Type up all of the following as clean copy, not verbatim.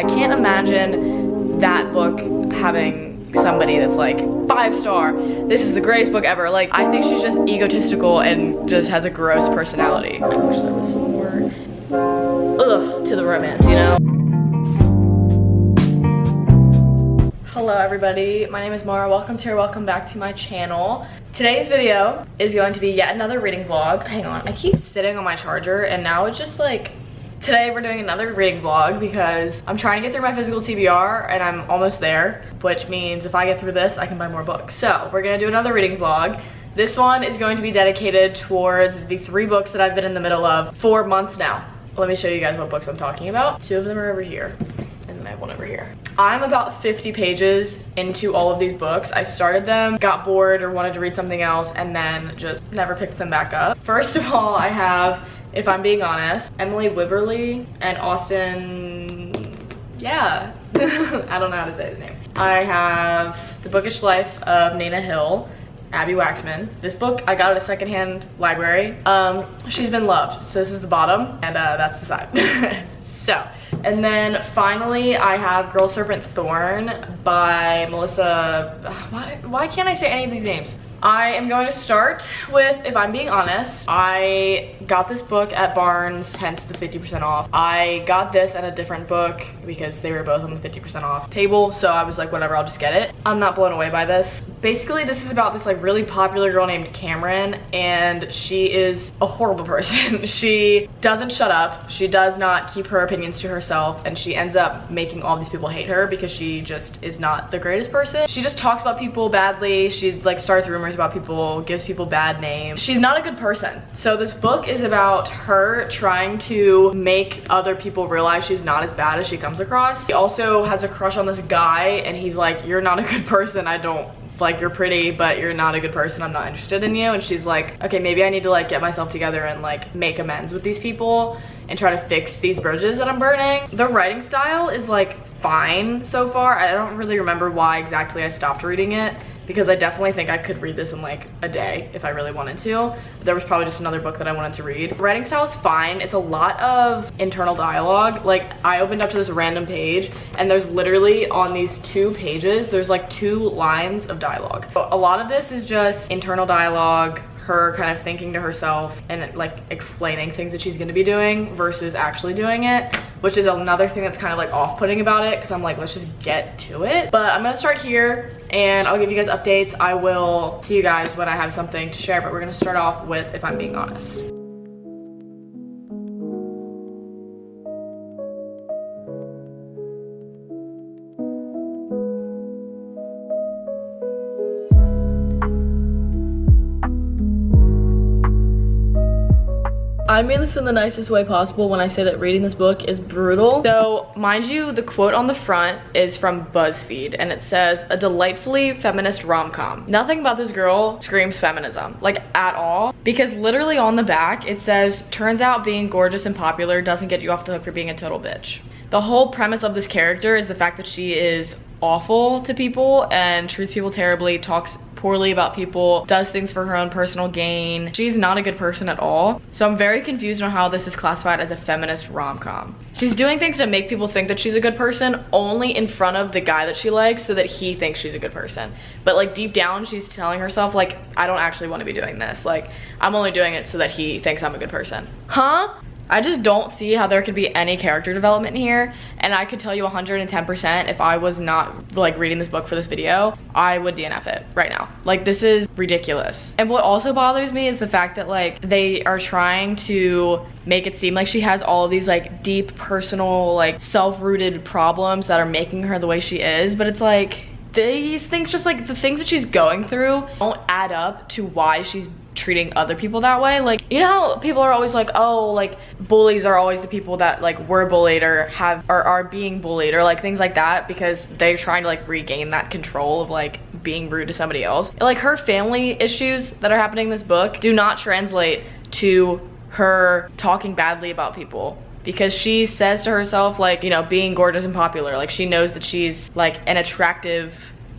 I can't imagine that book having somebody that's like 5-star, this is the greatest book ever. Like, I think she's just egotistical and just has a gross personality. I wish there was some more to the romance, you know? Hello everybody, my name is Maura. Welcome back to my channel. Today's video is going to be yet another reading vlog. Hang on, I keep sitting on my charger and now it's just like, today we're doing another reading vlog because I'm trying to get through my physical TBR and I'm almost there, which means if I get through this, I can buy more books. So we're gonna do another reading vlog. This one is going to be dedicated towards the 3 books that I've been in the middle of for months now. Let me show you guys what books I'm talking about. 2 of them are over here, and then I have one over here. I'm about 50 pages into all of these books. I started them, got bored or wanted to read something else, and then just never picked them back up. First of all, I have, if I'm being honest, Emily Wibberley and Austin, yeah, I don't know how to say his name. I have The Bookish Life of Nina Hill, Abby Waxman. This book I got at a secondhand library. She's been loved. So this is the bottom, and that's the side. So, and then finally I have Girl Serpent Thorn by Melissa. Why can't I say any of these names? I am going to start with, if I'm being honest, I got this book at Barnes, hence the 50% off. I got this at a different book because they were both on the 50% off table, so I was like, whatever, I'll just get it. I'm not blown away by this. Basically, this is about this like really popular girl named Cameron, and she is a horrible person. She doesn't shut up, she does not keep her opinions to herself, and she ends up making all these people hate her because she just is not the greatest person. She just talks about people badly, she like starts rumors about people, gives people bad names. She's not a good person. So this book is about her trying to make other people realize she's not as bad as she comes across. She also has a crush on this guy and he's like, you're not a good person, I don't, like, you're pretty but you're not a good person, I'm not interested in you. And she's like, okay, maybe I need to like get myself together and like make amends with these people and try to fix these bridges that I'm burning. The writing style is like fine so far. I don't really remember why exactly I stopped reading it, because I definitely think I could read this in like a day if I really wanted to. There was probably just another book that I wanted to read. The writing style is fine. It's a lot of internal dialogue. Like, I opened up to this random page and there's literally on these 2 pages, there's like 2 lines of dialogue. A lot of this is just internal dialogue, her kind of thinking to herself and like explaining things that she's gonna be doing versus actually doing it, which is another thing that's kind of like off-putting about it, because I'm like, let's just get to it. But I'm gonna start here and I'll give you guys updates. I will see you guys when I have something to share, but we're gonna start off with If I'm Being Honest. I mean this in the nicest way possible when I say that reading this book is brutal. So, mind you, the quote on the front is from BuzzFeed, and it says, a delightfully feminist rom-com. Nothing about this girl screams feminism, like at all, because literally on the back it says, turns out being gorgeous and popular doesn't get you off the hook for being a total bitch. The whole premise of this character is the fact that she is awful to people and treats people terribly, talks poorly about people, does things for her own personal gain. She's not a good person at all. So I'm very confused on how this is classified as a feminist rom-com. She's doing things to make people think that she's a good person only in front of the guy that she likes so that he thinks she's a good person. But like deep down, she's telling herself like, I don't actually want to be doing this. Like, I'm only doing it so that he thinks I'm a good person. Huh? I just don't see how there could be any character development here, and I could tell you 110% if I was not like reading this book for this video, I would DNF it right now. Like, this is ridiculous. And what also bothers me is the fact that like they are trying to make it seem like she has all of these like deep personal like self-rooted problems that are making her the way she is, but it's like these things, just like the things that she's going through, don't add up to why she's treating other people that way. Like, you know how people are always like, oh, like bullies are always the people that like were bullied or have or are being bullied or like things like that, because they're trying to like regain that control of like being rude to somebody else. Like, her family issues that are happening in this book do not translate to her talking badly about people, because she says to herself like, you know, being gorgeous and popular, like she knows that she's like an attractive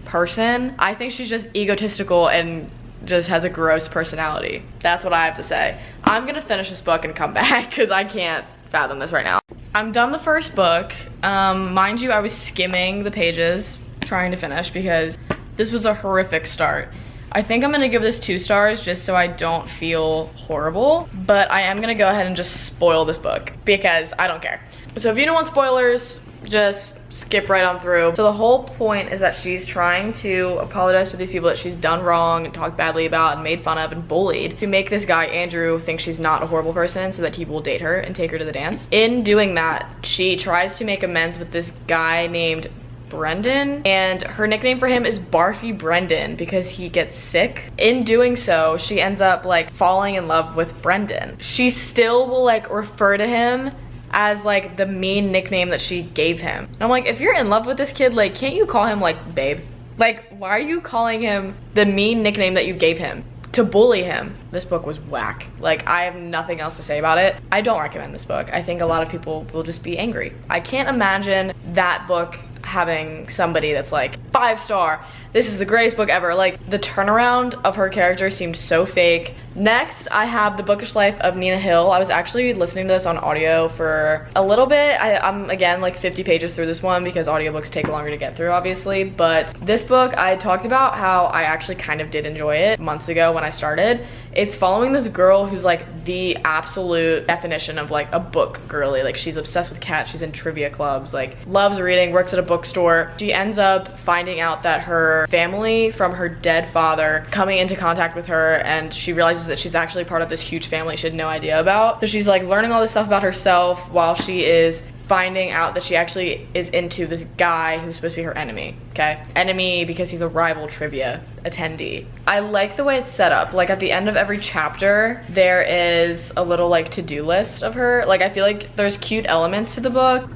person. I think she's just egotistical and just has a gross personality. That's what I have to say. I'm gonna finish this book and come back because I can't fathom this right now. I'm done the first book. Mind you, I was skimming the pages trying to finish because this was a horrific start. I think I'm gonna give this 2 stars just so I don't feel horrible, but I am gonna go ahead and just spoil this book because I don't care. So if you don't want spoilers, just skip right on through. So the whole point is that she's trying to apologize to these people that she's done wrong and talked badly about and made fun of and bullied to make this guy Andrew think she's not a horrible person so that he will date her and take her to the dance. In doing that, she tries to make amends with this guy named Brendan, and her nickname for him is Barfy Brendan because he gets sick. In doing so, she ends up like falling in love with Brendan. She still will like refer to him as like the mean nickname that she gave him. And I'm like, if you're in love with this kid, like, can't you call him like babe? Like, why are you calling him the mean nickname that you gave him to bully him? This book was whack. Like, I have nothing else to say about it. I don't recommend this book. I think a lot of people will just be angry. I can't imagine that book having somebody that's like 5-star, this is the greatest book ever. Like, the turnaround of her character seemed so fake. Next, I have The Bookish Life of Nina Hill. I was actually listening to this on audio for a little bit. I'm again like 50 pages through this one because audiobooks take longer to get through, obviously. But this book, I talked about how I actually kind of did enjoy it months ago when I started. It's following this girl who's like the absolute definition of like a book girly. Like, she's obsessed with cats, she's in trivia clubs, like loves reading, works at a bookstore. She ends up finding out that her family from her dead father coming into contact with her, and she realizes that she's actually part of this huge family she had no idea about. So she's like learning all this stuff about herself while she is finding out that she actually is into this guy who's supposed to be her enemy, okay? Enemy because he's a rival trivia attendee. I like the way it's set up. Like, at the end of every chapter, there is a little like to-do list of her. Like, I feel like there's cute elements to the book.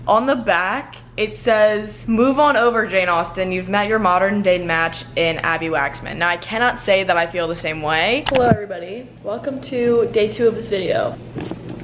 On the back, it says, "Move on over, Jane Austen. You've met your modern day match in Abby Waxman." Now, I cannot say that I feel the same way. Hello, everybody. Welcome to day 2 of this video.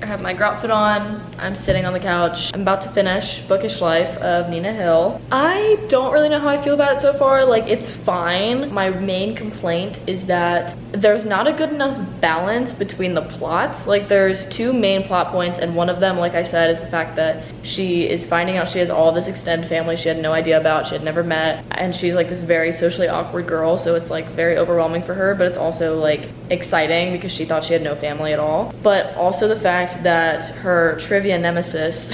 I have my outfit on. I'm sitting on the couch. I'm about to finish Bookish Life of Nina Hill. I don't really know how I feel about it so far. Like, it's fine. My main complaint is that there's not a good enough balance between the plots. Like, there's 2 main plot points, and one of them, like I said, is the fact that she is finding out she has all this extended family she had no idea about, she had never met, and she's like this very socially awkward girl, so it's like very overwhelming for her, but it's also like exciting because she thought she had no family at all. But also the fact that her trivia nemesis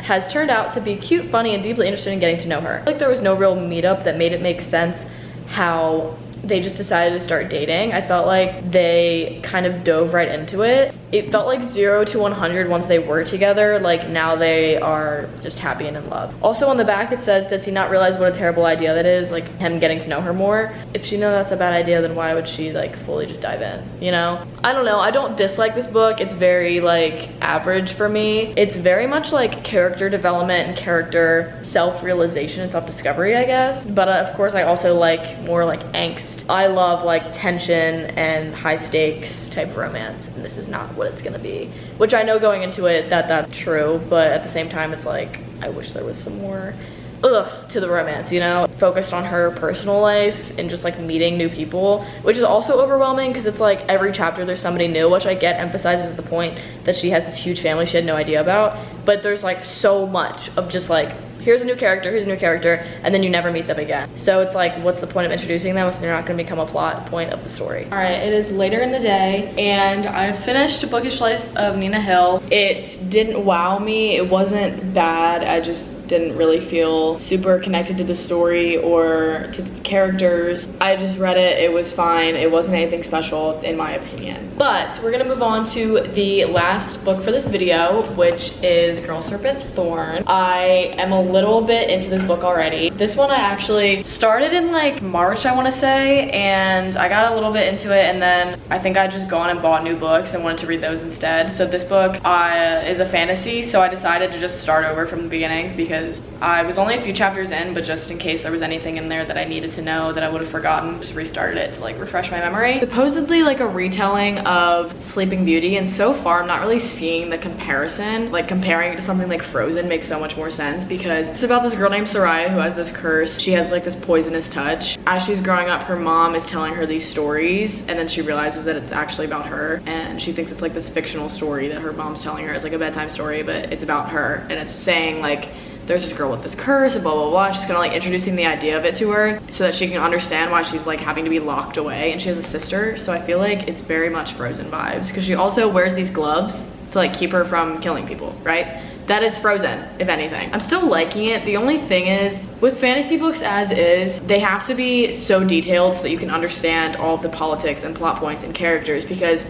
has turned out to be cute, funny, and deeply interested in getting to know her. Like, there was no real meetup that made it make sense how they just decided to start dating. I felt like they kind of dove right into it. It felt like 0 to 100 once they were together. Like, now they are just happy and in love. Also on the back it says, does he not realize what a terrible idea that is? Like, him getting to know her more. If she knows that's a bad idea, then why would she like fully just dive in, you know? I don't know, I don't dislike this book. It's very like average for me. It's very much like character development and character self-realization and self-discovery, I guess. But of course I also like more like angst. I love like tension and high stakes type romance, and this is not what it's gonna be. Which I know going into it that that's true, but at the same time it's like, I wish there was some more to the romance, you know? Focused on her personal life and just like meeting new people, which is also overwhelming because it's like every chapter there's somebody new, which I get emphasizes the point that she has this huge family she had no idea about, but there's like so much of just like, here's a new character, here's a new character, and then you never meet them again. So it's like, what's the point of introducing them if they're not gonna become a plot point of the story? All right, it is later in the day, and I finished Bookish Life of Nina Hill. It didn't wow me, it wasn't bad, I just didn't really feel super connected to the story or to the characters. I just read it, it was fine, it wasn't anything special in my opinion. But we're gonna move on to the last book for this video, which is Girl Serpent Thorn. I am a little bit into this book already. This one I actually started in like March, I wanna say, and I got a little bit into it, and then I think I just gone and bought new books and wanted to read those instead. So this book is a fantasy, so I decided to just start over from the beginning because because I was only a few chapters in, but just in case there was anything in there that I needed to know that I would have forgotten, just restarted it to like refresh my memory. Supposedly like a retelling of Sleeping Beauty, and so far I'm not really seeing the comparison. Like comparing it to something like Frozen makes so much more sense because it's about this girl named Soraya who has this curse. She has like this poisonous touch. As she's growing up, her mom is telling her these stories, and then she realizes that it's actually about her, and she thinks it's like this fictional story that her mom's telling her. It's like a bedtime story, but it's about her, and it's saying like there's this girl with this curse and blah blah blah. She's kind of like introducing the idea of it to her so that she can understand why she's like having to be locked away, and she has a sister, so I feel like it's very much Frozen vibes because she also wears these gloves to like keep her from killing people, right? That is Frozen, if anything. I'm still liking it. The only thing is, with fantasy books as is, they have to be so detailed so that you can understand all of the politics and plot points and characters, because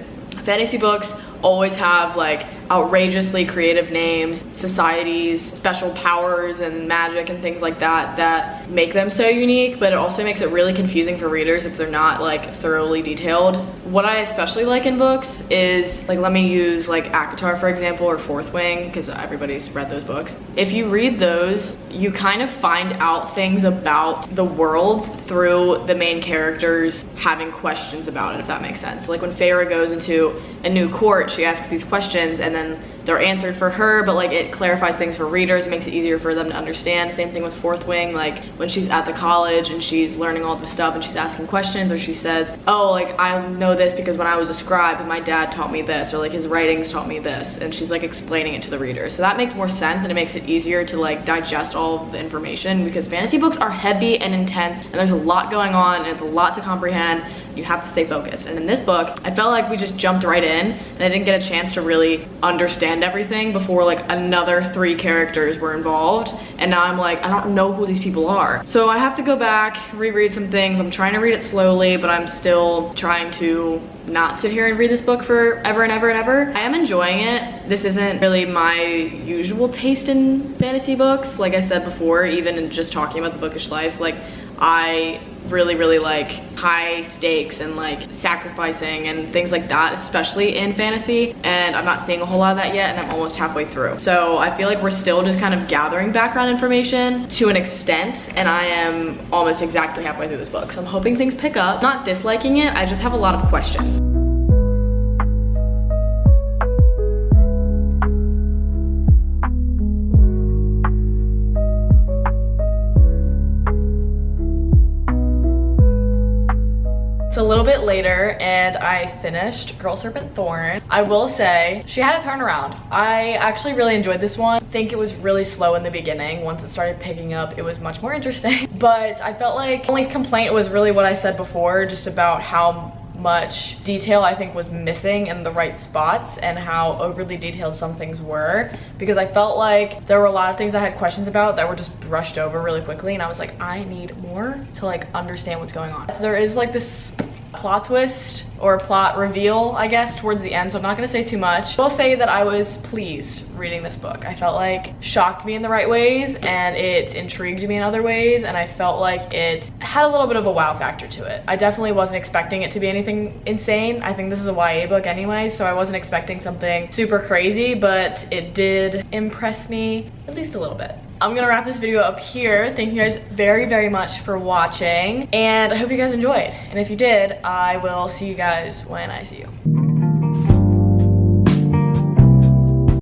fantasy books always have like outrageously creative names, societies, special powers and magic and things like that that make them so unique, but it also makes it really confusing for readers if they're not like thoroughly detailed. What I especially like in books is, like, let me use like ACOTAR for example, or Fourth Wing, because everybody's read those books. If you read those, you kind of find out things about the world through the main characters having questions about it, if that makes sense. So like when Feyre goes into a new court, she asks these questions and then they're answered for her, but like it clarifies things for readers. It makes it easier for them to understand. Same thing with Fourth Wing, like when she's at the college and she's learning all the stuff and she's asking questions, or she says, oh, like I know this because when I was a scribe and my dad taught me this, or like his writings taught me this, and she's like explaining it to the reader. So that makes more sense, and it makes it easier to like digest all of the information, because fantasy books are heavy and intense and there's a lot going on and it's a lot to comprehend. You have to stay focused. And in this book, I felt like we just jumped right in and I didn't get a chance to really understand everything before like another 3 characters were involved. And now I'm like, I don't know who these people are. So I have to go back, reread some things. I'm trying to read it slowly, but I'm still trying to not sit here and read this book for ever and ever and ever. I am enjoying it. This isn't really my usual taste in fantasy books. Like I said before, even in just talking about the bookish life, like I really like high stakes and like sacrificing and things like that, especially in fantasy, and I'm not seeing a whole lot of that yet, and I'm almost halfway through. So I feel like we're still just kind of gathering background information to an extent, and I am almost exactly halfway through this book. So I'm hoping things pick up. Not disliking it, I just have a lot of questions. It's a little bit later and I finished Girl Serpent Thorn. I will say she had a turnaround. I actually really enjoyed this one. I think it was really slow in the beginning. Once it started picking up, it was much more interesting. But I felt like the only complaint was really what I said before, just about how much detail I think was missing in the right spots and how overly detailed some things were, because I felt like there were a lot of things I had questions about that were just brushed over really quickly, and I was like, I need more to like understand what's going on. So there is like this plot twist or plot reveal, I guess, towards the end, so I'm not gonna say too much. I'll say that I was pleased reading this book. I felt like it shocked me in the right ways and it intrigued me in other ways, and I felt like it had a little bit of a wow factor to it. I definitely wasn't expecting it to be anything insane. I think this is a YA book anyway, so I wasn't expecting something super crazy, but it did impress me at least a little bit. I'm gonna wrap this video up here. Thank you guys very much for watching, and I hope you guys enjoyed. And if you did, I will see you guys when I see you.